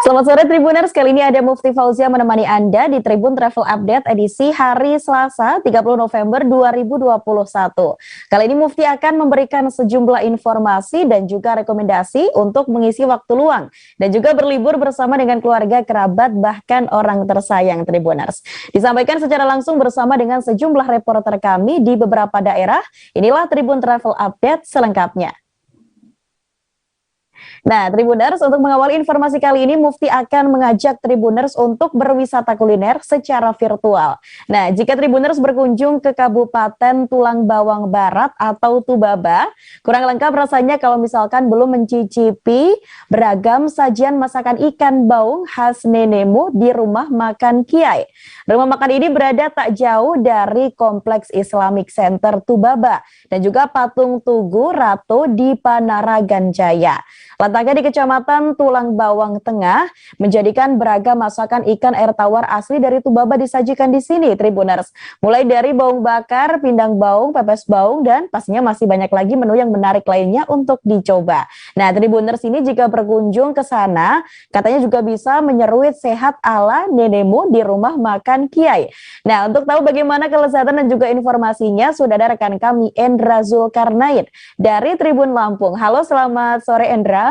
Selamat sore Tribuners, kali ini ada Mufti Fauzia menemani Anda di Tribun Travel Update edisi hari Selasa 30 November 2021. Kali ini Mufti akan memberikan sejumlah informasi dan juga rekomendasi untuk mengisi waktu luang dan juga berlibur bersama dengan keluarga, kerabat, bahkan orang tersayang Tribuners. Disampaikan secara langsung bersama dengan sejumlah reporter kami di beberapa daerah. Inilah Tribun Travel Update selengkapnya. Nah, Tribuners, untuk mengawali informasi kali ini, Mufti akan mengajak Tribuners untuk berwisata kuliner secara virtual. Nah, jika Tribuners berkunjung ke Kabupaten Tulang Bawang Barat atau Tubaba, kurang lengkap rasanya kalau misalkan belum mencicipi beragam sajian masakan ikan baung khas Nenemo di Rumah Makan Kiai. Rumah makan ini berada tak jauh dari Kompleks Islamic Center Tubaba dan juga Patung Tugu Ratu di Panaragan Jaya. Letaknya di Kecamatan Tulang Bawang Tengah, menjadikan beragam masakan ikan air tawar asli dari Tubaba disajikan di sini, Tribuners. Mulai dari baung bakar, pindang baung, pepes baung, dan pastinya masih banyak lagi menu yang menarik lainnya untuk dicoba. Nah, Tribuners ini jika berkunjung ke sana, katanya juga bisa menyeruit sehat ala Nenemo di Rumah Makan Kiai. Nah, untuk tahu bagaimana kelezatan dan juga informasinya, sudah ada rekan kami Endra Zulkarnain dari Tribun Lampung. Halo, selamat sore Endra.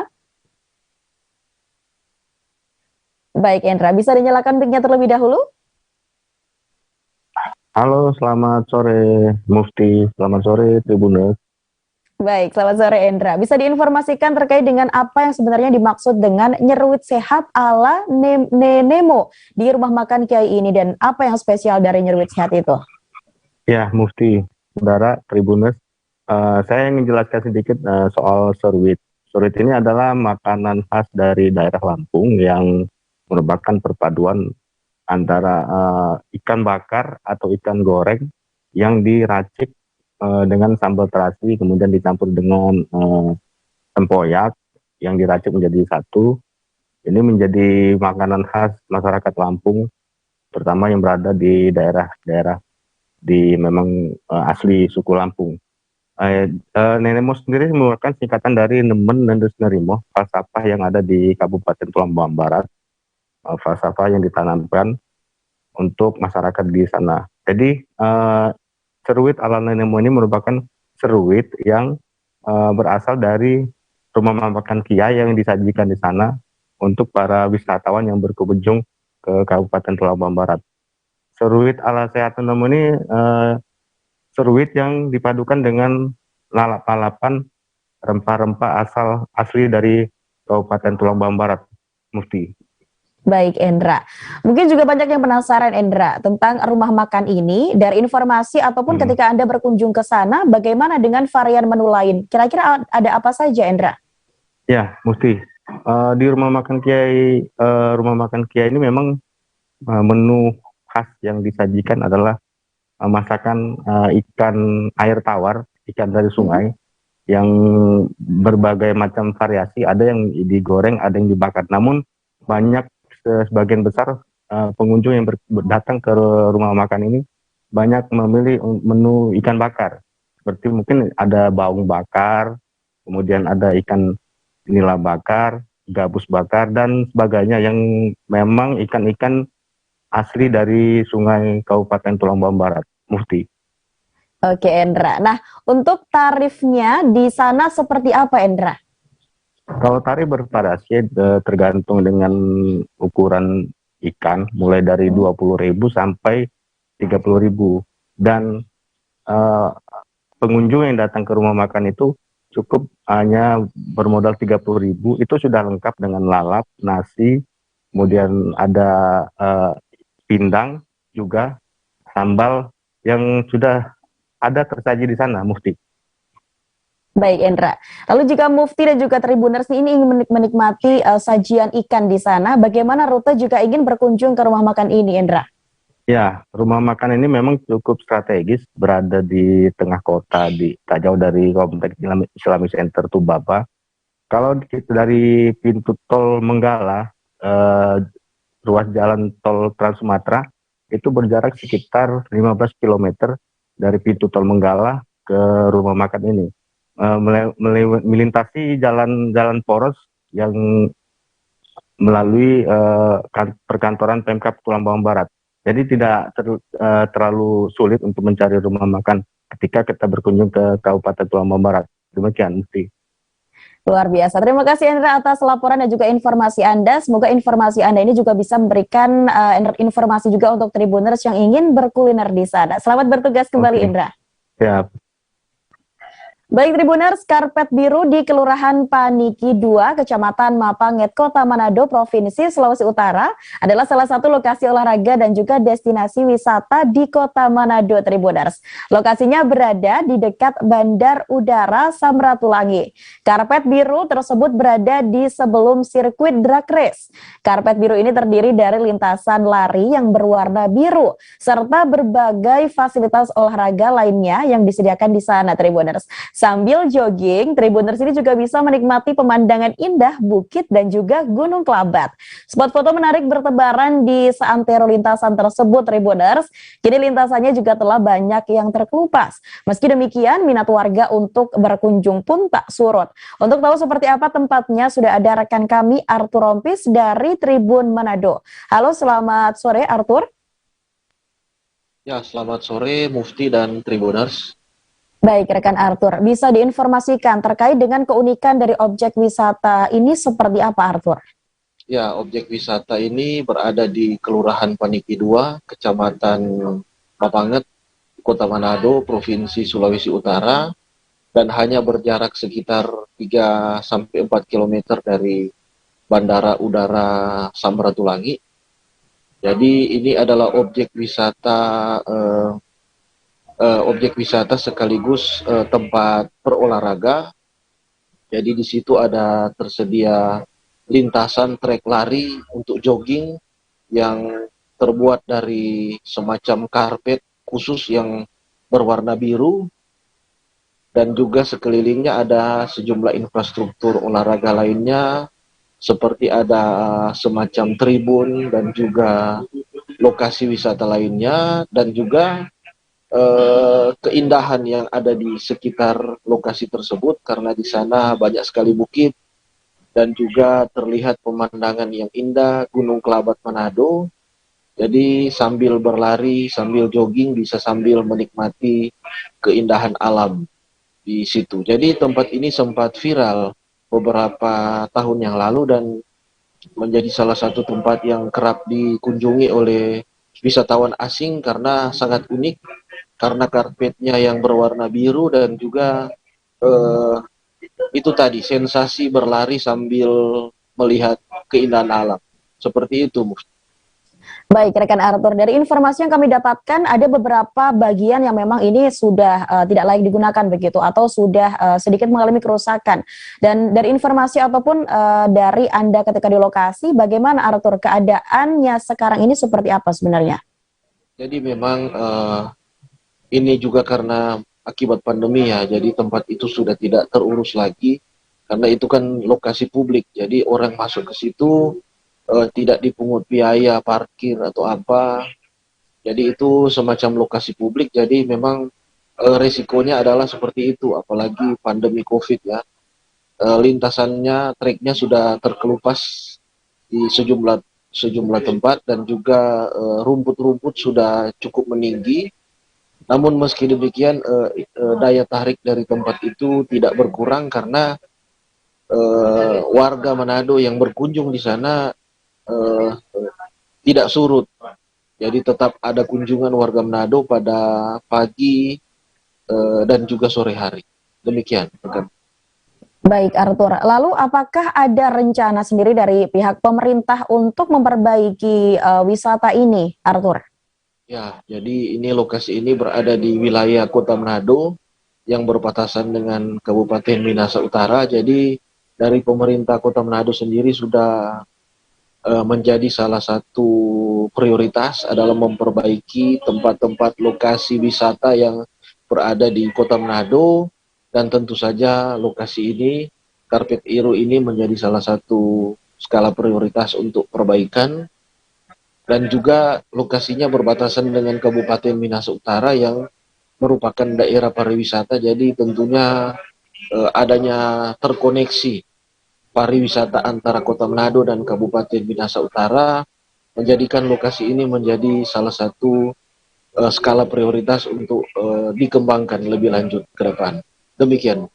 Baik Endra, bisa dinyalakan mic-nya terlebih dahulu? Halo, selamat sore Mufti, selamat sore Tribuners. Baik, selamat sore Endra. Bisa diinformasikan terkait dengan apa yang sebenarnya dimaksud dengan nyeruit sehat ala Nenemo di Rumah Makan Kiai ini dan apa yang spesial dari nyeruit sehat itu? Ya, Mufti, saudara Tribuners, saya ingin jelaskan sedikit soal seruit. Seruit ini adalah makanan khas dari daerah Lampung yang merupakan perpaduan antara ikan bakar atau ikan goreng yang diracik dengan sambal terasi, kemudian dicampur dengan tempoyak yang diracik menjadi satu. Ini menjadi makanan khas masyarakat Lampung, terutama yang berada di daerah-daerah di memang asli suku Lampung. Nenemo sendiri merupakan singkatan dari Nemen Nendes Nerimo, falsafah yang ada di Kabupaten Tulang Bawang Barat, falsafah yang ditanamkan untuk masyarakat di sana. Jadi seruit ala Nenemo ini merupakan seruit yang berasal dari Rumah Makan Kiai yang disajikan di sana untuk para wisatawan yang berkunjung ke Kabupaten Tulang Bawang Barat. Seruit ala sehat Nenemo ini seruit yang dipadukan dengan lalap-lalapan rempah-rempah asli dari Kabupaten Tulang Bawang Barat, Mufti. Baik Endra, mungkin juga banyak yang penasaran Endra tentang rumah makan ini. Dari informasi ataupun ketika Anda berkunjung ke sana, bagaimana dengan varian menu lain? Kira-kira ada apa saja Endra? Ya, Mufti. Di Rumah Makan Kiai, ini memang menu khas yang disajikan adalah masakan ikan air tawar, ikan dari sungai, yang berbagai macam variasi. Ada yang digoreng, ada yang dibakar. Namun banyak, sebagian besar pengunjung yang datang ke rumah makan ini banyak memilih menu ikan bakar. Seperti mungkin ada baung bakar, kemudian ada ikan nila bakar, gabus bakar, dan sebagainya yang memang ikan-ikan asli dari sungai Kabupaten Tulang Bawang Barat, Mufti. Oke Endra, nah untuk tarifnya di sana seperti apa Endra? Kalau tarif bervariasi tergantung dengan ukuran ikan, mulai dari 20.000 sampai 30.000. Dan pengunjung yang datang ke rumah makan itu cukup hanya bermodal 30.000, itu sudah lengkap dengan lalap, nasi, kemudian ada pindang, juga sambal yang sudah ada tersaji di sana, Mufti. Baik Endra, lalu jika Mufti dan juga Tribuners ini ingin menikmati sajian ikan di sana, bagaimana rute jika ingin berkunjung ke rumah makan ini Endra? Ya, rumah makan ini memang cukup strategis, berada di tengah kota, tak jauh dari Kompleks Islamic Center Tubaba. Kalau dari pintu tol Menggala, ruas jalan tol Trans Sumatera, itu berjarak sekitar 15 km dari pintu tol Menggala ke rumah makan ini. Melintasi jalan-jalan poros yang melalui perkantoran Pemkab Tulang Bawang Barat. Jadi tidak terlalu sulit untuk mencari rumah makan ketika kita berkunjung ke Kabupaten Tulang Bawang Barat. Demikian, Mufti. Luar biasa. Terima kasih Hendra atas laporan dan juga informasi Anda. Semoga informasi Anda ini juga bisa memberikan informasi juga untuk Tribuners yang ingin berkuliner di sana. Selamat bertugas kembali, Indra. Siap. Baik Tribuners, karpet biru di Kelurahan Paniki 2, Kecamatan Mapanget, Kota Manado, Provinsi Sulawesi Utara adalah salah satu lokasi olahraga dan juga destinasi wisata di Kota Manado, Tribuners. Lokasinya berada di dekat Bandar Udara Samratulangi. Karpet biru tersebut berada di sebelum sirkuit drag race. Karpet biru ini terdiri dari lintasan lari yang berwarna biru, serta berbagai fasilitas olahraga lainnya yang disediakan di sana, Tribuners. Sambil jogging, Tribuners ini juga bisa menikmati pemandangan indah bukit dan juga Gunung Kelabat. Spot foto menarik bertebaran di seantero lintasan tersebut, Tribuners. Kini lintasannya juga telah banyak yang terkelupas. Meski demikian, minat warga untuk berkunjung pun tak surut. Untuk tahu seperti apa tempatnya, sudah ada rekan kami Arthur Rompis dari Tribun Manado. Halo, selamat sore Arthur. Ya, selamat sore Mufti dan Tribuners. Baik, rekan Arthur, bisa diinformasikan terkait dengan keunikan dari objek wisata ini seperti apa, Arthur? Ya, objek wisata ini berada di Kelurahan Paniki 2, Kecamatan Mapanget, Kota Manado, Provinsi Sulawesi Utara, dan hanya berjarak sekitar 3-4 km dari Bandara Udara Samratulangi. Jadi ini adalah objek wisata sekaligus tempat berolahraga. Jadi di situ ada tersedia lintasan trek lari untuk jogging yang terbuat dari semacam karpet khusus yang berwarna biru, dan juga sekelilingnya ada sejumlah infrastruktur olahraga lainnya seperti ada semacam tribun dan juga lokasi wisata lainnya, dan juga keindahan yang ada di sekitar lokasi tersebut karena di sana banyak sekali bukit dan juga terlihat pemandangan yang indah Gunung Kelabat Manado. Jadi sambil berlari, sambil jogging bisa sambil menikmati keindahan alam di situ. Jadi tempat ini sempat viral beberapa tahun yang lalu dan menjadi salah satu tempat yang kerap dikunjungi oleh wisatawan asing karena sangat unik, karena karpetnya yang berwarna biru dan juga itu tadi sensasi berlari sambil melihat keindahan alam. Seperti itu, Mufti. Baik, rekan Arthur, dari informasi yang kami dapatkan ada beberapa bagian yang memang ini sudah tidak layak digunakan begitu atau sudah sedikit mengalami kerusakan. Dan dari informasi ataupun dari Anda ketika di lokasi, bagaimana Arthur keadaannya sekarang ini seperti apa sebenarnya? Jadi memang ini juga karena akibat pandemi ya, jadi tempat itu sudah tidak terurus lagi karena itu kan lokasi publik, jadi orang masuk ke situ tidak dipungut biaya parkir atau apa, jadi itu semacam lokasi publik, jadi memang resikonya adalah seperti itu, apalagi pandemi COVID ya. Lintasannya, treknya sudah terkelupas di sejumlah tempat dan juga rumput-rumput sudah cukup meninggi. Namun meski demikian daya tarik dari tempat itu tidak berkurang karena warga Manado yang berkunjung di sana tidak surut. Jadi tetap ada kunjungan warga Manado pada pagi dan juga sore hari. Demikian. Baik Arthur, lalu apakah ada rencana sendiri dari pihak pemerintah untuk memperbaiki wisata ini, Arthur? Ya, jadi ini lokasi ini berada di wilayah Kota Manado yang berbatasan dengan Kabupaten Minahasa Utara. Jadi dari pemerintah Kota Manado sendiri sudah menjadi salah satu prioritas adalah memperbaiki tempat-tempat lokasi wisata yang berada di Kota Manado, dan tentu saja lokasi ini, karpet biru ini menjadi salah satu skala prioritas untuk perbaikan, dan juga lokasinya berbatasan dengan Kabupaten Minahasa Utara yang merupakan daerah pariwisata, jadi tentunya adanya terkoneksi pariwisata antara Kota Manado dan Kabupaten Minahasa Utara, menjadikan lokasi ini menjadi salah satu skala prioritas untuk dikembangkan lebih lanjut ke depan. Demikian.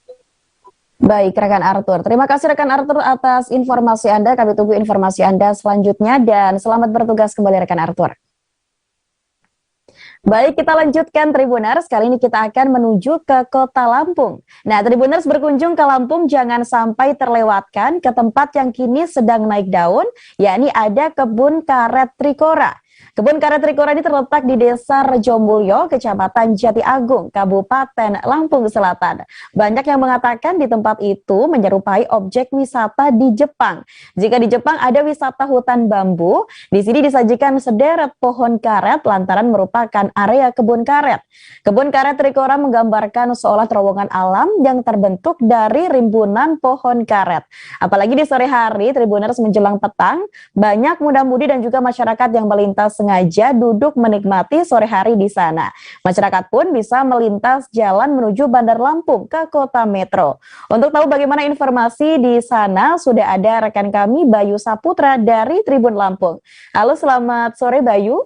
Baik, rekan Arthur. Terima kasih rekan Arthur atas informasi Anda. Kami tunggu informasi Anda selanjutnya dan selamat bertugas kembali rekan Arthur. Baik, kita lanjutkan Tribuners. Kali ini kita akan menuju ke Kota Lampung. Nah, Tribuners berkunjung ke Lampung jangan sampai terlewatkan ke tempat yang kini sedang naik daun, yakni ada kebun karet Trikora. Kebun karet Trikora ini terletak di Desa Rejomulyo, Kecamatan Jati Agung, Kabupaten Lampung Selatan. Banyak yang mengatakan di tempat itu menyerupai objek wisata di Jepang. Jika di Jepang ada wisata hutan bambu, di sini disajikan sederet pohon karet lantaran merupakan area kebun karet. Kebun karet Trikora menggambarkan seolah terowongan alam yang terbentuk dari rimbunan pohon karet. Apalagi di sore hari, Tribuners menjelang petang, banyak muda-mudi dan juga masyarakat yang melintas sengaja duduk menikmati sore hari di sana. Masyarakat pun bisa melintas jalan menuju Bandar Lampung ke kota metro. Untuk tahu bagaimana informasi di sana, sudah ada rekan kami Bayu Saputra dari Tribun Lampung. Halo, selamat sore Bayu.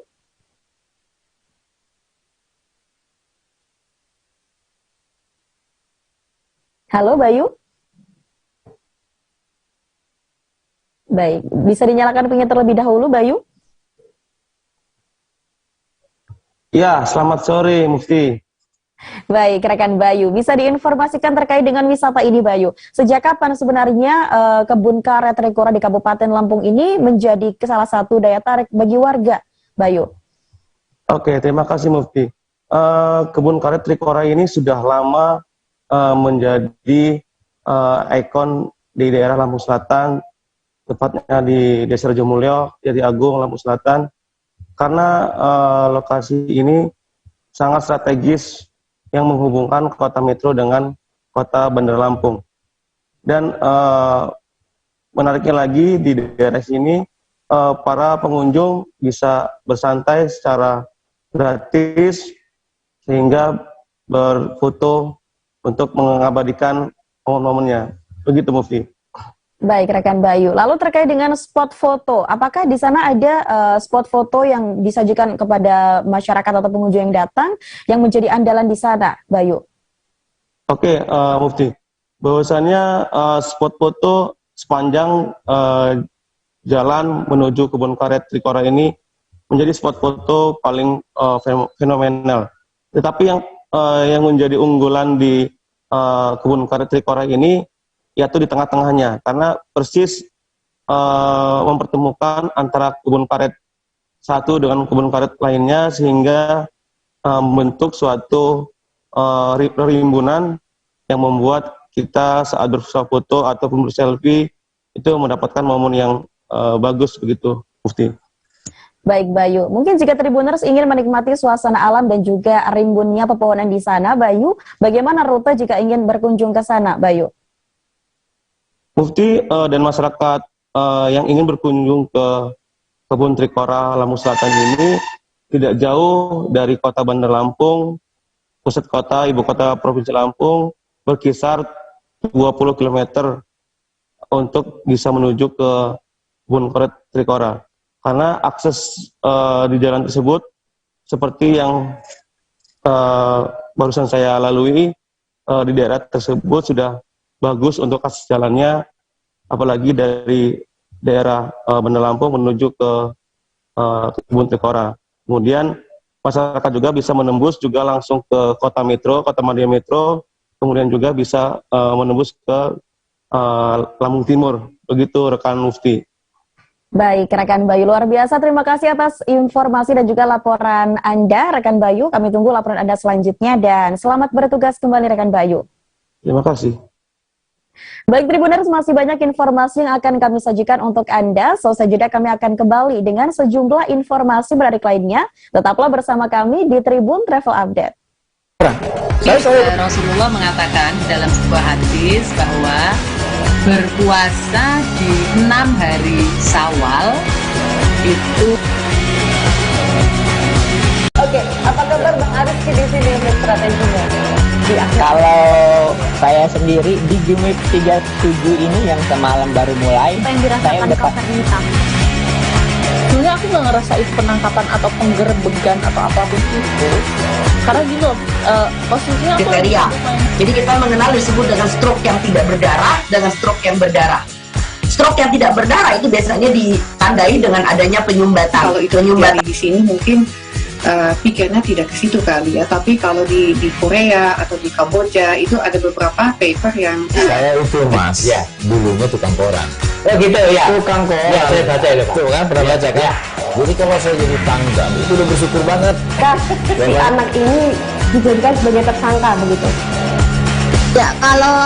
Halo Bayu. Baik, bisa dinyalakan pinnya terlebih dahulu Bayu? Ya, selamat sore Mufti. Baik, rekan Bayu, bisa diinformasikan terkait dengan wisata ini Bayu. Sejak kapan sebenarnya kebun karet Trikora di Kabupaten Lampung ini menjadi salah satu daya tarik bagi warga, Bayu? Oke, terima kasih Mufti. Kebun karet Trikora ini sudah lama menjadi ikon di daerah Lampung Selatan, tepatnya di Desa Rejomulyo, Jati Agung, Lampung Selatan. Karena lokasi ini sangat strategis yang menghubungkan kota metro dengan kota Bandar Lampung. Dan menariknya lagi di daerah sini para pengunjung bisa bersantai secara gratis sehingga berfoto untuk mengabadikan momen-momennya. Begitu Mufti. Baik, rekan Bayu. Lalu terkait dengan spot foto, apakah di sana ada spot foto yang disajikan kepada masyarakat atau pengunjung yang datang yang menjadi andalan di sana, Bayu? Oke, Mufti. Bahwasannya spot foto sepanjang jalan menuju kebun karet Trikora ini menjadi spot foto paling fenomenal. Tetapi yang menjadi unggulan di kebun karet Trikora ini yaitu di tengah-tengahnya, karena persis mempertemukan antara kebun karet satu dengan kebun karet lainnya sehingga membentuk suatu rimbunan yang membuat kita saat bersuah foto ataupun berselfie itu mendapatkan momen yang bagus begitu, Mufti. Baik Bayu, mungkin jika Tribuners ingin menikmati suasana alam dan juga rimbunnya pepohonan di sana, Bayu, bagaimana rute jika ingin berkunjung ke sana, Bayu? Mufti dan masyarakat yang ingin berkunjung ke kebun Trikora Lampung Selatan ini tidak jauh dari kota Bandar Lampung, pusat kota, ibu kota Provinsi Lampung, berkisar 20 km untuk bisa menuju ke kebun karet Trikora. Karena akses di jalan tersebut seperti yang barusan saya lalui, di daerah tersebut sudah bagus untuk akses jalannya, apalagi dari daerah Bandar Lampung menuju ke kebun Trikora. Kemudian masyarakat juga bisa menembus juga langsung ke kota metro, kota Madia Metro, kemudian juga bisa menembus ke Lampung Timur. Begitu rekan Mufti. Baik, rekan Bayu, luar biasa. Terima kasih atas informasi dan juga laporan Anda, rekan Bayu. Kami tunggu laporan Anda selanjutnya dan selamat bertugas kembali, rekan Bayu. Terima kasih. Baik Tribuners, masih banyak informasi yang akan kami sajikan untuk Anda. Selesai jeda kami akan kembali dengan sejumlah informasi menarik lainnya. Tetaplah bersama kami di Tribun Travel Update. Rasulullah mengatakan dalam sebuah hadis bahwa berpuasa di 6 hari Syawal itu. Oke, apa kabar Bang Arif di sini untuk strateginya? Kalau saya sendiri di Jumip 37 ini yang semalam baru mulai. Apa yang dirasakan kapan ini, Kang? Sebenarnya aku nggak ngerasain penangkapan atau penggerebekan atau apapun itu, karena gini loh, posisinya aku kriteria. Jadi kita mengenal disebut dengan stroke yang tidak berdarah dengan stroke yang berdarah. Stroke yang tidak berdarah itu biasanya ditandai dengan adanya penyumbatan. Kalau itu terjadi di sini mungkin pikirnya tidak ke situ kali ya, tapi kalau di Korea atau di Kamboja itu ada beberapa paper yang saya itu mas, ya dulunya tukang koran. Oh gitu ya, tukang koran. Ya saya baca itu Pak. Tuh kan pernah baca kan? Ya. Jadi kalau saya jadi tangga itu udah bersyukur banget. Kak, si anak ini dijadikan sebagai tersangka begitu. Ya, kalau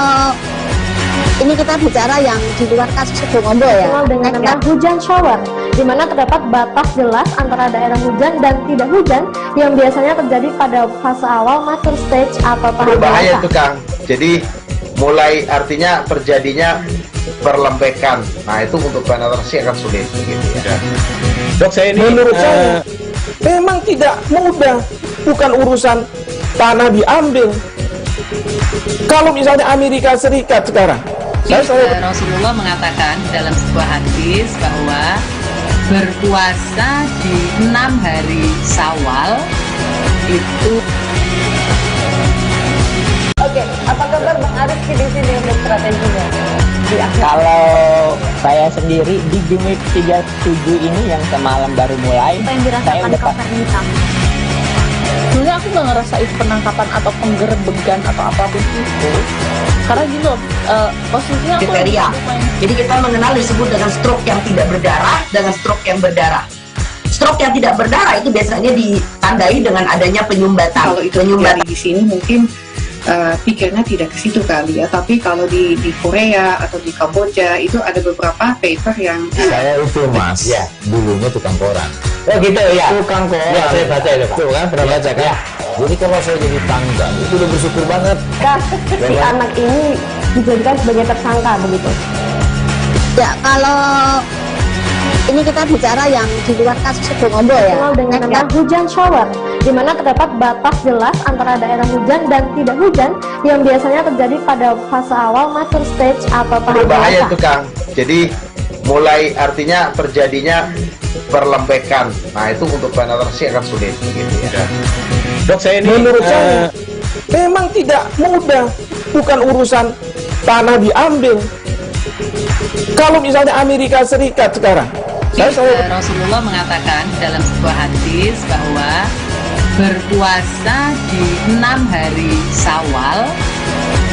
ini kita bicara yang di luar kasus Situbondo ya. Kenal dengan nama hujan shower, di mana terdapat batas jelas antara daerah hujan dan tidak hujan yang biasanya terjadi pada fase awal mature stage atau tahap Berbahaya dewasa. itu Kang. Jadi mulai artinya terjadinya perlembekan. Nah itu untuk penetrasi akan sulit gitu ya. Dok, saya ini menurut saya memang tidak mudah, bukan urusan tanah diambil. Kalau misalnya Amerika Serikat sekarang, Rasulullah mengatakan dalam sebuah hadis bahwa berpuasa di 6 hari Syawal itu. Oke, apa kabar Bang Arif di sini untuk strateginya? Kalau saya sendiri di Jumip 37 ini yang semalam baru mulai. Apa yang dirasakan kapan ini, Kang? sebenarnya aku nggak ngerasain penangkapan atau penggerebekan atau apapun itu, karena gini loh, posisinya aku kriteria. Jadi kita mengenal disebut dengan stroke yang tidak berdarah dengan stroke yang berdarah. Stroke yang tidak berdarah itu biasanya ditandai dengan adanya penyumbatan. Kalau itu terjadi di sini mungkin pikirnya tidak ke situ kali ya, tapi kalau di Korea atau di Kamboja itu ada beberapa paper yang saya itu mas, ya dulunya tukang koran. Oh gitu ya, tukang koran. Ya saya baca itu Pak. Tuh kan pernah baca kan? Ya. Jadi kalau saya jadi tangga itu udah bersyukur banget. Kak, si anak ini dijadikan sebagai tersangka begitu. Ya kalau ini kita bicara yang di luar kasus Situbondo ya. Kenal dengan nama hujan shower, di mana terdapat batas jelas antara daerah hujan dan tidak hujan yang biasanya terjadi pada fase awal mature stage atau tahap Berbahaya dewasa. itu Kang. Jadi mulai artinya terjadinya perlembekan. Nah itu untuk penetrasi akan sulit gitu ya. Dok, saya ini menurut saya memang tidak mudah, bukan urusan tanah diambil. Kalau misalnya Amerika Serikat sekarang, Rasulullah mengatakan dalam sebuah hadis bahwa berpuasa di 6 hari Syawal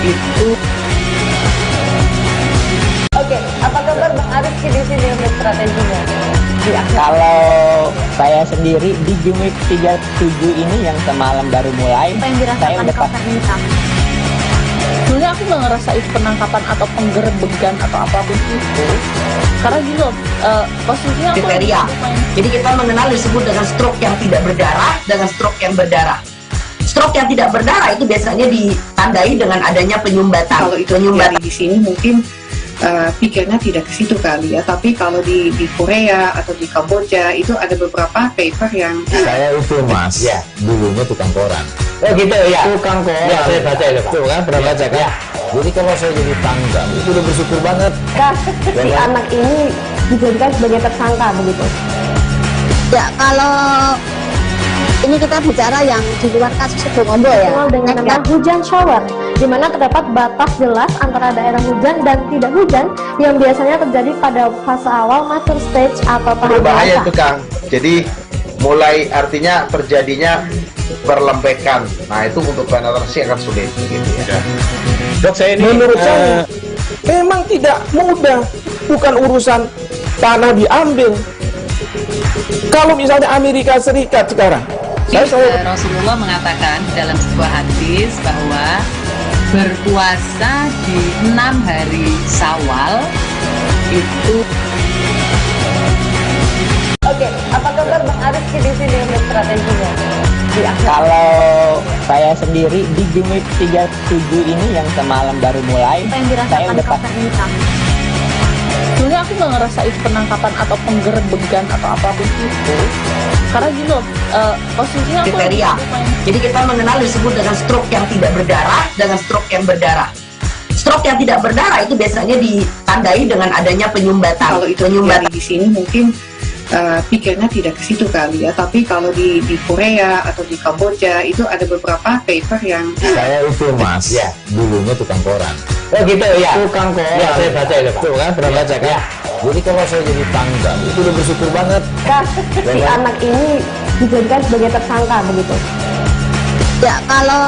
itu. Oke, apa kabar Bang Arif di sini untuk strateginya? Kalau saya sendiri di Jumip 37 ini yang semalam baru mulai. Apa yang dirasakan kapan ini, Kang? Sebenarnya aku nggak ngerasain penangkapan atau penggerebekan atau apapun itu, karena gini loh, posisinya aku kriteria. Jadi kita mengenal disebut dengan stroke yang tidak berdarah dengan stroke yang berdarah. Stroke yang tidak berdarah itu biasanya ditandai dengan adanya penyumbatan. kalau itu terjadi di sini mungkin pikirnya tidak ke situ kali ya, tapi kalau di Korea atau di Kamboja itu ada beberapa paper yang saya itu mas, ya dulunya tukang koran. Oh gitu ya, tukang koran. Ya saya baca itu Pak. Tuh kan pernah baca kan? Ya. Jadi kalau saya jadi tangga itu udah bersyukur banget. Kak, si anak ini dijadikan sebagai tersangka begitu. Ya kalau ini kita bicara yang di luar kasus Situbondo ya. Kenal dengan nama hujan shower, di mana terdapat batas jelas antara daerah hujan dan tidak hujan yang biasanya terjadi pada fase awal mature stage atau tahap Berbahaya dewasa. itu Kang. Jadi mulai artinya terjadinya perlembekan. Nah itu untuk penetrasi akan sulit gitu ya. Dok, saya ini menurut saya memang tidak mudah, bukan urusan tanah diambil. Kalau misalnya Amerika Serikat sekarang, Rasulullah mengatakan dalam sebuah hadis bahwa berpuasa di 6 hari Syawal itu. Oke, apa kabar Bang Arif di sini untuk strateginya? Kalau saya sendiri di Jumip 37 ini yang semalam baru mulai. Apa yang dirasakan kapan ini, Kang? sebenarnya aku nggak ngerasain penangkapan atau penggerebekan atau apapun itu, karena gini loh, posisinya aku kriteria. Jadi kita mengenal disebut dengan stroke yang tidak berdarah dengan stroke yang berdarah. Stroke yang tidak berdarah itu biasanya ditandai dengan adanya penyumbatan. Kalau itu terjadi di sini mungkin pikirnya tidak ke situ kali ya, tapi kalau di Korea atau di Kamboja itu ada beberapa paper yang saya itu mas, ya dulunya tukang koran. Oh gitu ya, tukang koran. Ya saya baca itu pak. Tuh kan pernah baca kan? Ya. Jadi kalau saya jadi pangdam itu udah bersyukur banget. Si anak ini dijadikan sebagai tersangka begitu. Ya, kalau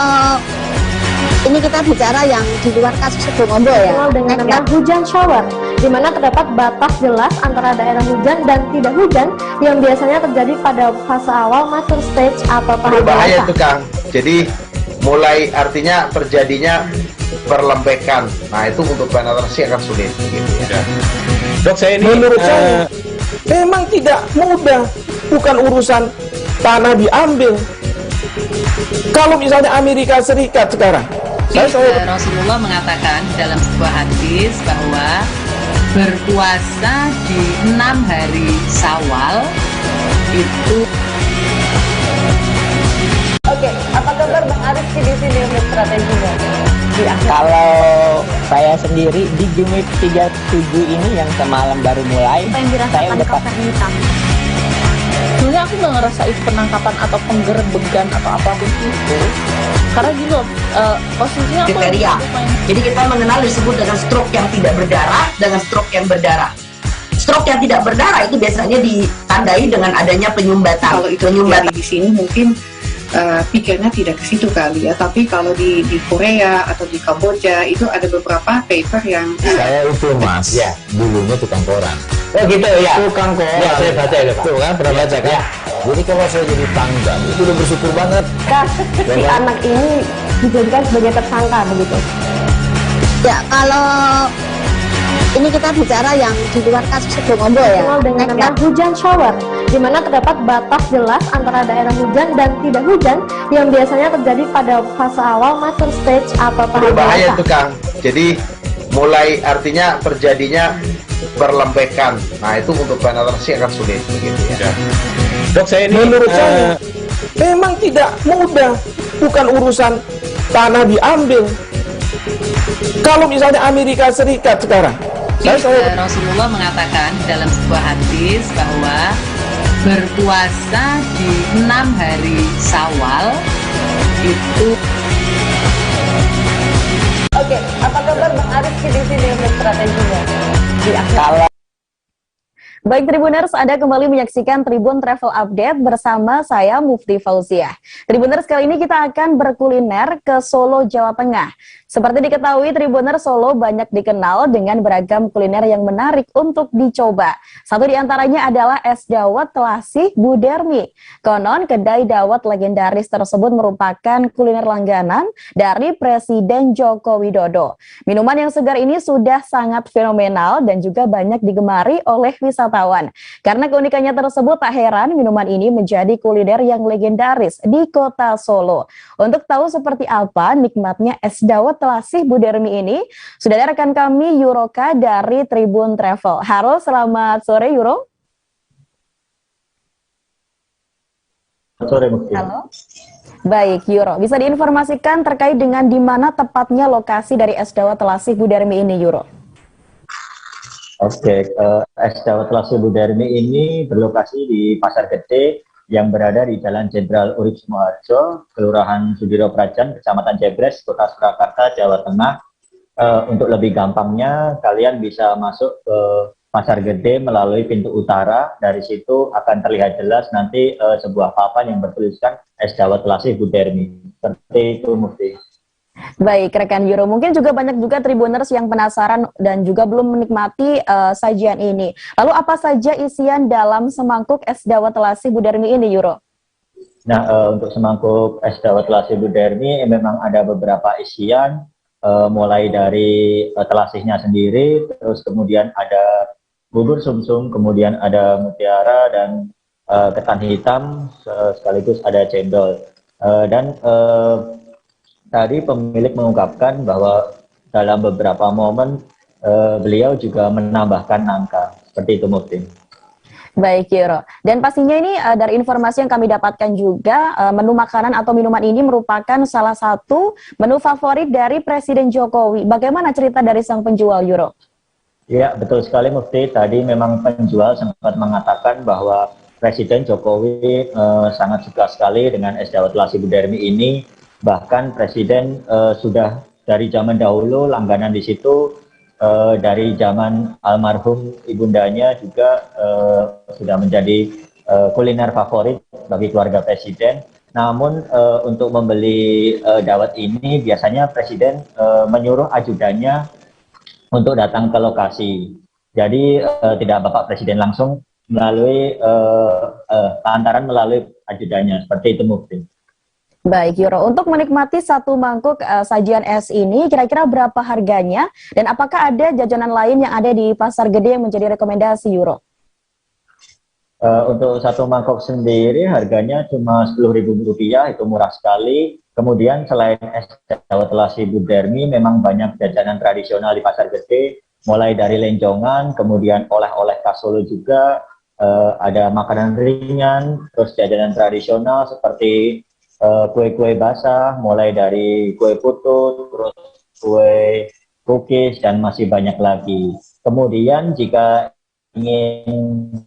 ini kita bicara yang di luar kasus Sibolongo ya. Dikenal dengan nama hujan shower, di mana terdapat batas jelas antara daerah hujan dan tidak hujan yang biasanya terjadi pada fase awal mature stage atau tahap berbahaya dewasa. itu Kang. Jadi mulai artinya terjadinya perlembekan. Nah itu untuk penetrasi akan sulit. Gitu, ya. Dok, saya ini menurut saya memang tidak mudah, bukan urusan tanah diambil. Kalau misalnya Amerika Serikat sekarang, Rasulullah mengatakan dalam sebuah hadis bahwa berpuasa di 6 hari Syawal itu. Oke, apa kabar Bang Arif di sini untuk strateginya? Kalau saya sendiri di Jumik 37 ini yang semalam baru mulai, saya udah hitam. Sebenarnya aku nggak ngerasa itu penangkapan atau penggerbegan atau apapun itu, karena gini loh, posisinya aku kriteria. Jadi kita mengenal disebut dengan stroke yang tidak berdarah dengan stroke yang berdarah. Stroke yang tidak berdarah itu biasanya ditandai dengan adanya penyumbatan. Kalau itu terjadi di sini mungkin pikirnya tidak ke situ kali ya, tapi kalau di Korea atau di Kamboja itu ada beberapa paper yang saya itu mas, ya dulunya tukang koran. Oh gitu ya, tukang koran. Ya saya baca itu pak. Tuh kan pernah baca kan? Ya. Jadi kalau saya jadi pangdam itu udah bersyukur banget. Si anak ini dijadikan sebagai tersangka begitu. Ya, kalau ini kita bicara yang di luar kasus Sibolongo ya. Dikenal dengan nama hujan shower, di mana terdapat batas jelas antara daerah hujan dan tidak hujan yang biasanya terjadi pada fase awal mature stage atau tahap berbahaya dewasa. itu Kang. Jadi mulai artinya terjadinya perlembekan. Nah itu untuk penetrasi akan sulit. Gitu, ya. Dok, saya ini menurut saya memang tidak mudah, bukan urusan tanah diambil. Kalau misalnya Amerika Serikat sekarang, Rasulullah mengatakan dalam sebuah hadis bahwa berpuasa di 6 hari Syawal itu. Oke, apa kabar Bang Arif di sini untuk strateginya? kalau Baik Tribuners, Anda kembali menyaksikan Tribun Travel Update bersama saya Mufti Fauziah. Tribuners, kali ini kita akan berkuliner ke Solo, Jawa Tengah. Seperti diketahui, Tribuners, Solo banyak dikenal dengan beragam kuliner yang menarik untuk dicoba. Satu di antaranya adalah es dawet Telasih Bu Dermi. Konon, kedai dawet legendaris tersebut merupakan kuliner langganan dari Presiden Joko Widodo. Minuman yang segar ini sudah sangat fenomenal dan juga banyak digemari oleh wisatawan. Karena keunikannya tersebut, tak heran minuman ini menjadi kuliner yang legendaris di kota Solo. Untuk tahu seperti apa nikmatnya es dawet Telasih Bu Dermi ini, sudah ada rekan kami Yuroka dari Tribun Travel. Halo, selamat sore Yuro. Sore Mufti. Halo. Baik Yuro, bisa diinformasikan terkait dengan di mana tepatnya lokasi dari es dawet Telasih Bu Dermi ini Yuro? Oke, es dawet Telasih Bu Dermi ini berlokasi di Pasar Gede yang berada di Jalan Jenderal Urip Sumoharjo, Kelurahan Sudiro Prajan, Kecamatan Jebres, Kota Surakarta, Jawa Tengah. Untuk lebih gampangnya, kalian bisa masuk ke Pasar Gede melalui pintu utara. Dari situ akan terlihat jelas nanti sebuah papan yang bertuliskan es dawet Telasih Bu Dermi. Seperti itu, Mufti. Baik, rekan Yuro, mungkin juga banyak juga Tribuners yang penasaran dan juga belum menikmati sajian ini. Lalu apa saja isian dalam semangkuk es dawet Telasih Bu Dermi ini, Yuro? Nah, untuk semangkuk es dawet Telasih Bu Dermi memang ada beberapa isian, mulai dari telasihnya sendiri, terus kemudian ada bubur sumsum, kemudian ada mutiara dan ketan hitam, sekaligus ada cendol. Tadi pemilik mengungkapkan bahwa dalam beberapa momen beliau juga menambahkan nangka. Seperti itu, Mufti. Baik, Yoro. Dan pastinya ini dari informasi yang kami dapatkan juga, menu makanan atau minuman ini merupakan salah satu menu favorit dari Presiden Jokowi. Bagaimana cerita dari sang penjual, Yoro? Ya, betul sekali Mufti. Tadi memang penjual sempat mengatakan bahwa Presiden Jokowi sangat suka sekali dengan es dawet Lasi Bu Dermi ini. Bahkan Presiden sudah dari zaman dahulu langganan di situ. Dari zaman almarhum ibundanya juga sudah menjadi kuliner favorit bagi keluarga Presiden. Namun untuk membeli dawet ini biasanya Presiden menyuruh ajudannya untuk datang ke lokasi. Jadi tidak Bapak Presiden langsung melalui lantaran melalui ajudannya. Seperti itu Mufti. Baik, Yoro. Untuk menikmati satu mangkuk sajian es ini, kira-kira berapa harganya? Dan apakah ada jajanan lain yang ada di Pasar Gede yang menjadi rekomendasi, Yoro? Untuk satu mangkok sendiri harganya cuma Rp10.000, itu murah sekali. Kemudian selain es dawet Lasi Bu Dermi, memang banyak jajanan tradisional di Pasar Gede, mulai dari lenjongan, kemudian oleh-oleh khas Solo juga, ada makanan ringan, terus jajanan tradisional seperti kue-kue basah, mulai dari kue putu, terus kue cookies, dan masih banyak lagi. Kemudian jika ingin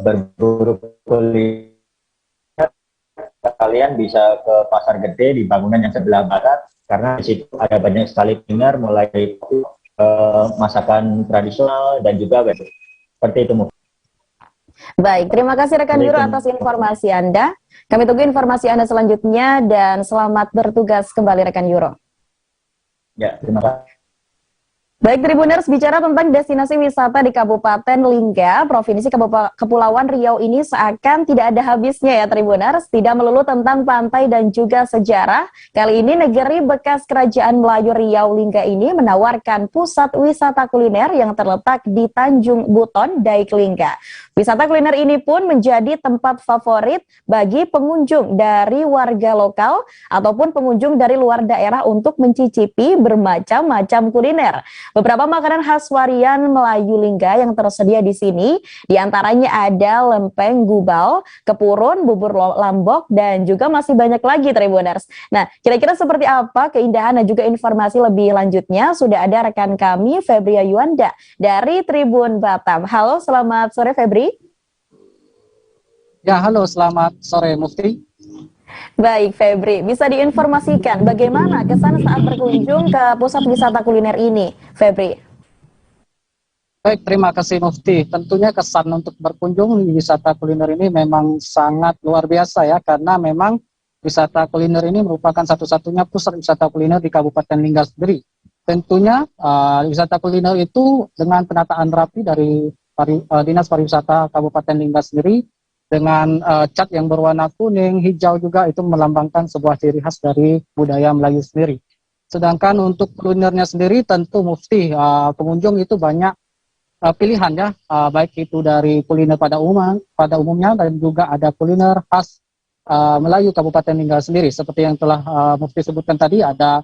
berburu kuliner, kalian bisa ke Pasar Gede di bangunan yang sebelah barat, karena di situ ada banyak sekali kuliner, mulai masakan tradisional dan juga seperti itu. Baik, terima kasih rekan Yoro atas informasi Anda. Kami tunggu informasi Anda selanjutnya dan selamat bertugas kembali rekan Yoro. Ya, terima kasih. Baik, Tribuners, bicara tentang destinasi wisata di Kabupaten Lingga, Provinsi Kepulauan Riau ini seakan tidak ada habisnya ya Tribuners, tidak melulu tentang pantai dan juga sejarah. Kali ini negeri bekas Kerajaan Melayu Riau Lingga ini menawarkan pusat wisata kuliner yang terletak di Tanjung Buton, Daik Lingga. Wisata kuliner ini pun menjadi tempat favorit bagi pengunjung dari warga lokal ataupun pengunjung dari luar daerah untuk mencicipi bermacam-macam kuliner. Beberapa makanan khas varian Melayu Lingga yang tersedia di sini, diantaranya ada lempeng gubal, kepurun, bubur lambok, dan juga masih banyak lagi Tribuners. Nah, kira-kira seperti apa keindahan dan juga informasi lebih lanjutnya sudah ada rekan kami Febria Yuanda dari Tribun Batam. Halo, selamat sore Febri. Ya, halo, selamat sore Mufti. Baik, Febri, bisa diinformasikan bagaimana kesan saat berkunjung ke pusat wisata kuliner ini, Febri? Baik, terima kasih Mufti. Tentunya kesan untuk berkunjung di wisata kuliner ini memang sangat luar biasa ya, karena memang wisata kuliner ini merupakan satu-satunya pusat wisata kuliner di Kabupaten Lingga sendiri. Tentunya wisata kuliner itu dengan penataan rapi dari Dinas Pariwisata Kabupaten Lingga sendiri, dengan cat yang berwarna kuning, hijau juga itu melambangkan sebuah ciri khas dari budaya Melayu sendiri. Sedangkan untuk kulinernya sendiri tentu Mufti, pengunjung itu banyak pilihan ya, baik itu dari kuliner pada umumnya dan juga ada kuliner khas Melayu Kabupaten Lingga sendiri. Seperti yang telah Mufti sebutkan tadi, ada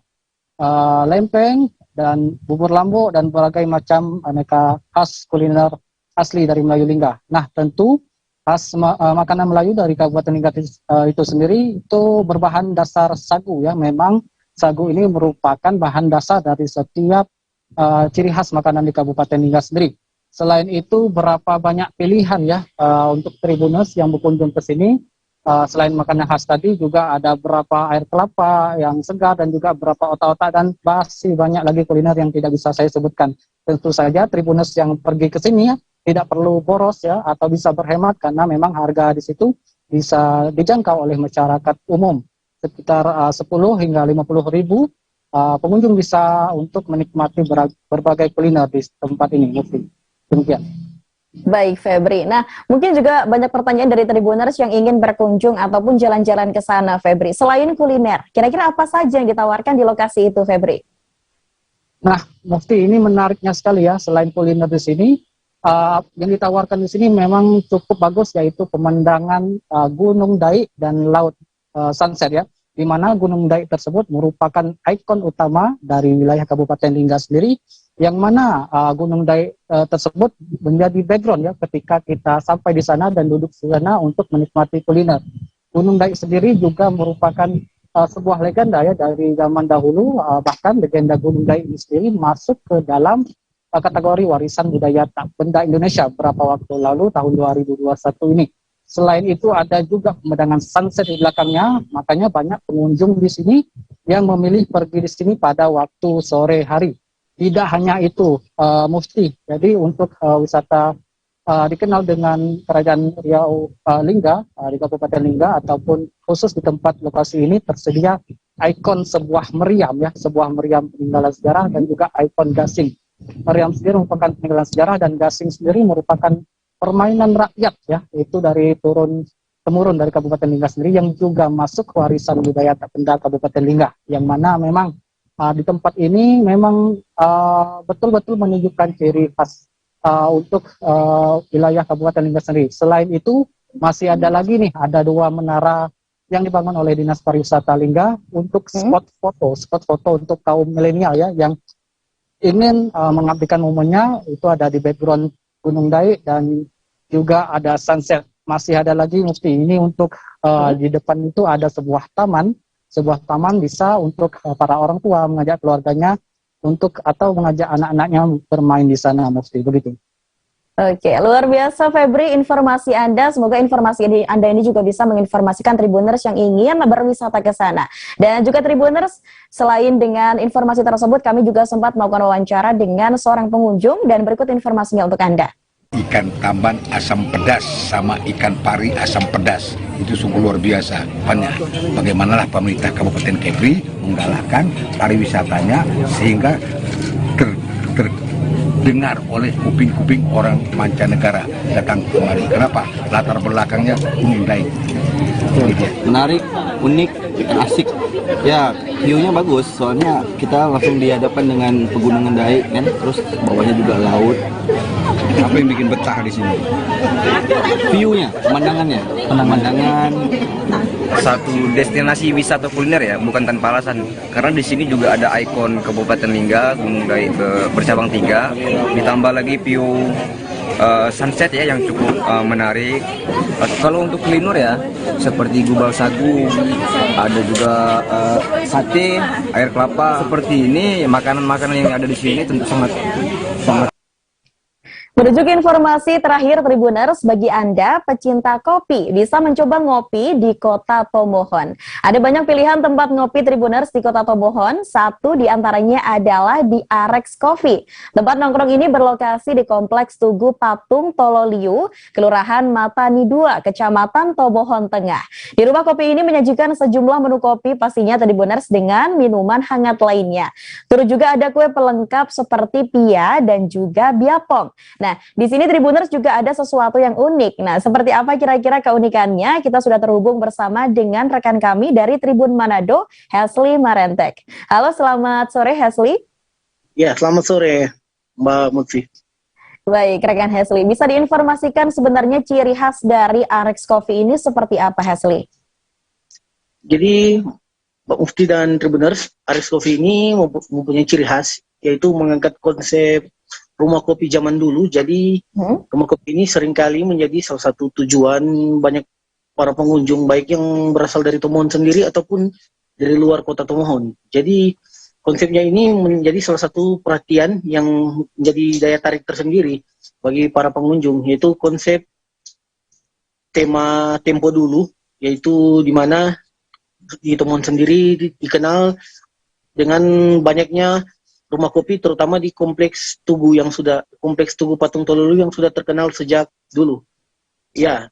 lempeng dan bubur lambo dan berbagai macam aneka khas kuliner asli dari Melayu Lingga. Nah, tentu khas makanan Melayu dari Kabupaten Lingga itu sendiri itu berbahan dasar sagu ya. Memang sagu ini merupakan bahan dasar dari setiap ciri khas makanan di Kabupaten Lingga sendiri. Selain itu berapa banyak pilihan ya untuk Tribuners yang berkunjung ke sini. Selain makanan khas tadi juga ada beberapa air kelapa yang segar dan juga beberapa otak-otak dan masih banyak lagi kuliner yang tidak bisa saya sebutkan. Tentu saja Tribuners yang pergi ke sini ya tidak perlu boros ya atau bisa berhemat karena memang harga di situ bisa dijangkau oleh masyarakat umum sekitar 10 hingga 50 ribu. Pengunjung bisa untuk menikmati berbagai kuliner di tempat ini. Demikian. Baik Febri. Nah, mungkin juga banyak pertanyaan dari Tribuners yang ingin berkunjung ataupun jalan-jalan ke sana Febri. Selain kuliner, kira-kira apa saja yang ditawarkan di lokasi itu Febri? Nah, Mufti, ini menariknya sekali ya. Selain kuliner di sini, yang ditawarkan di sini memang cukup bagus, yaitu pemandangan Gunung Daik dan Laut Sunset ya, di mana Gunung Daik tersebut merupakan ikon utama dari wilayah Kabupaten Lingga sendiri, yang mana Gunung Dai tersebut menjadi background ya ketika kita sampai di sana dan duduk di sana untuk menikmati kuliner. Gunung Dai sendiri juga merupakan sebuah legenda ya dari zaman dahulu, bahkan legenda Gunung Dai ini sendiri masuk ke dalam kategori warisan budaya tak benda Indonesia beberapa waktu lalu tahun 2021 ini. Selain itu ada juga pemandangan sunset di belakangnya, makanya banyak pengunjung di sini yang memilih pergi di sini pada waktu sore hari. Tidak hanya itu, Mufti. Jadi untuk wisata dikenal dengan Kerajaan Riau Lingga di Kabupaten Lingga ataupun khusus di tempat lokasi ini tersedia ikon sebuah meriam ya, sebuah meriam peninggalan sejarah dan juga ikon gasing. Meriam sendiri merupakan peninggalan sejarah dan gasing sendiri merupakan permainan rakyat ya, itu dari turun temurun dari Kabupaten Lingga sendiri yang juga masuk warisan budaya tak benda Kabupaten Lingga, yang mana memang di tempat ini memang betul-betul menunjukkan ciri khas untuk wilayah Kabupaten Lingga sendiri. Selain itu masih ada lagi nih, ada 2 menara yang dibangun oleh Dinas Pariwisata Lingga untuk spot foto untuk kaum milenial ya yang ingin mengabdikan momennya. Itu ada di background Gunung Dai dan juga ada sunset. Masih ada lagi Mufti, ini untuk di depan itu ada sebuah taman bisa untuk para orang tua mengajak keluarganya atau mengajak anak-anaknya bermain di sana, Mufti, begitu. Oke, luar biasa Febri informasi Anda. Semoga informasi Anda ini juga bisa menginformasikan Tribuners yang ingin berwisata ke sana. Dan juga Tribuners, selain dengan informasi tersebut, kami juga sempat melakukan wawancara dengan seorang pengunjung dan berikut informasinya untuk Anda. Ikan tamban asam pedas sama ikan pari asam pedas itu sungguh luar biasa. Bagaimanalah pemerintah Kabupaten Kepri menggalakkan pariwisatanya sehingga terdengar oleh kuping-kuping orang mancanegara datang kemari. Kenapa? Latar belakangnya Gunung Dai. Menarik, unik, asik. Ya, view-nya bagus. Soalnya kita langsung dihadapkan dengan pegunungan Dai kan, terus bawahnya juga laut. Apa yang bikin betah di sini? View-nya, pemandangan. Satu destinasi wisata kuliner ya, bukan tanpa alasan. Karena di sini juga ada ikon Kabupaten Lingga, Gunung Dai bercabang 3, ditambah lagi view sunset ya yang cukup menarik. Kalau untuk kuliner ya, seperti gubal sagu, ada juga sate, air kelapa. Seperti ini makanan-makanan yang ada di sini tentu sangat Menuju ke informasi terakhir Tribuners, bagi Anda pecinta kopi bisa mencoba ngopi di Kota Tomohon. Ada banyak pilihan tempat ngopi Tribuners di Kota Tomohon. Satu di antaranya adalah di Arex Coffee. Tempat nongkrong ini berlokasi di Kompleks Tugu Patung Tololiu, Kelurahan Matani 2, Kecamatan Tomohon Tengah. Di rumah kopi ini menyajikan sejumlah menu kopi pastinya Tribuners dengan minuman hangat lainnya. Turut juga ada kue pelengkap seperti pia dan juga biapong. Nah, di sini Tribuners juga ada sesuatu yang unik. Nah, seperti apa kira-kira keunikannya? Kita sudah terhubung bersama dengan rekan kami dari Tribun Manado, Hasli Marentek. Halo, selamat sore Hasli. Ya, selamat sore Mbak Mutfi. Baik, rekan Hasli, bisa diinformasikan sebenarnya ciri khas dari Arex Coffee ini seperti apa, Hasli? Jadi, Mbak Mufti dan Tribuners, Arex Coffee ini mempunyai ciri khas, yaitu mengangkat konsep rumah kopi zaman dulu. Jadi rumah kopi ini seringkali menjadi salah satu tujuan banyak para pengunjung, baik yang berasal dari Tomohon sendiri ataupun dari luar kota Tomohon. Jadi konsepnya ini menjadi salah satu perhatian yang menjadi daya tarik tersendiri bagi para pengunjung, yaitu konsep tema tempo dulu, yaitu di mana di Tomohon sendiri dikenal dengan banyaknya rumah kopi, terutama di kompleks Tugu Patung Tololiu yang sudah terkenal sejak dulu. Ya.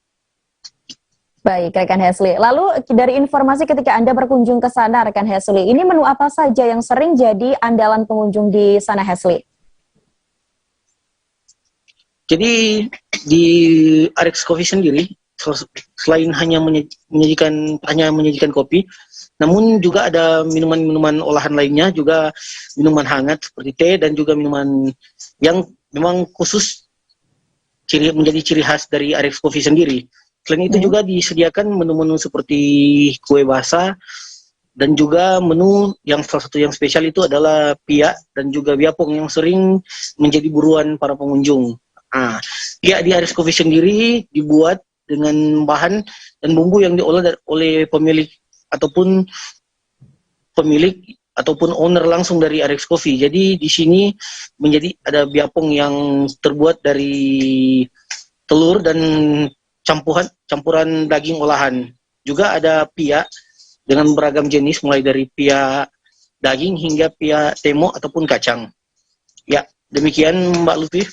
Baik, rekan Hasli. Lalu dari informasi ketika Anda berkunjung ke sana, rekan Hasli, ini menu apa saja yang sering jadi andalan pengunjung di sana, Hasli? Jadi di Arex Coffee sendiri, selain hanya menyajikan kopi, namun juga ada minuman-minuman olahan lainnya, juga minuman hangat seperti teh dan juga minuman yang memang khusus menjadi ciri khas dari Arex Coffee sendiri. Selain itu juga disediakan menu-menu seperti kue basah, Dan juga menu yang salah satu yang spesial itu adalah pia dan juga biapong yang sering menjadi buruan para pengunjung. Pia di Aris Coffee sendiri dibuat dengan bahan dan bumbu yang diolah oleh pemilik ataupun owner langsung dari Aris Coffee. Jadi di sini ada biapong yang terbuat dari telur dan campuran daging olahan. Juga ada pia dengan beragam jenis, mulai dari pia daging hingga pia temo ataupun kacang. Ya, demikian Mbak Lutfi.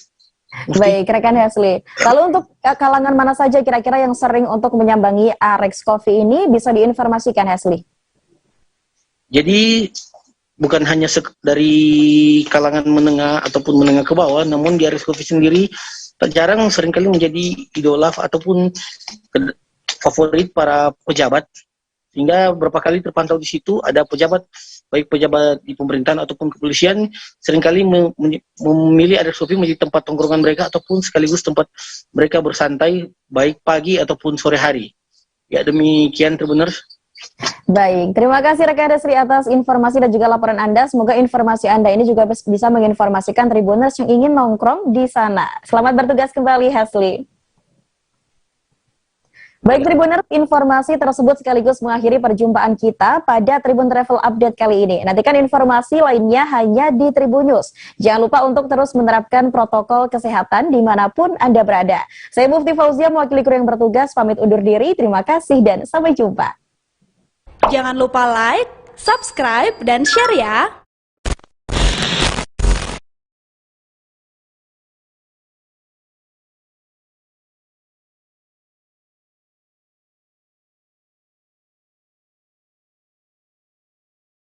Baik, rekan Hesli. Lalu untuk kalangan mana saja kira-kira yang sering untuk menyambangi Aris Coffee ini bisa diinformasikan, Hesli? Jadi bukan hanya dari kalangan menengah ataupun menengah ke bawah, namun di Aris Coffee sendiri tak jarang seringkali menjadi idola ataupun favorit para pejabat. Sehingga beberapa kali terpantau di situ ada pejabat, baik pejabat di pemerintahan ataupun kepolisian, seringkali memilih Aris Coffee menjadi tempat tongkrongan mereka ataupun sekaligus tempat mereka bersantai, baik pagi ataupun sore hari. Ya, demikian Tribuners. Baik, terima kasih rekan Desri atas informasi dan juga laporan Anda. Semoga informasi Anda ini juga bisa menginformasikan Tribuners yang ingin nongkrong di sana. Selamat bertugas kembali, Hesli. Baik Tribuners, informasi tersebut sekaligus mengakhiri perjumpaan kita pada Tribun Travel Update kali ini. Nantikan informasi lainnya hanya di Tribun News. Jangan lupa untuk terus menerapkan protokol kesehatan dimanapun Anda berada. Saya Mufti Fauzia, mewakili kru yang bertugas, pamit undur diri. Terima kasih dan sampai jumpa. Jangan lupa like, subscribe, dan share ya!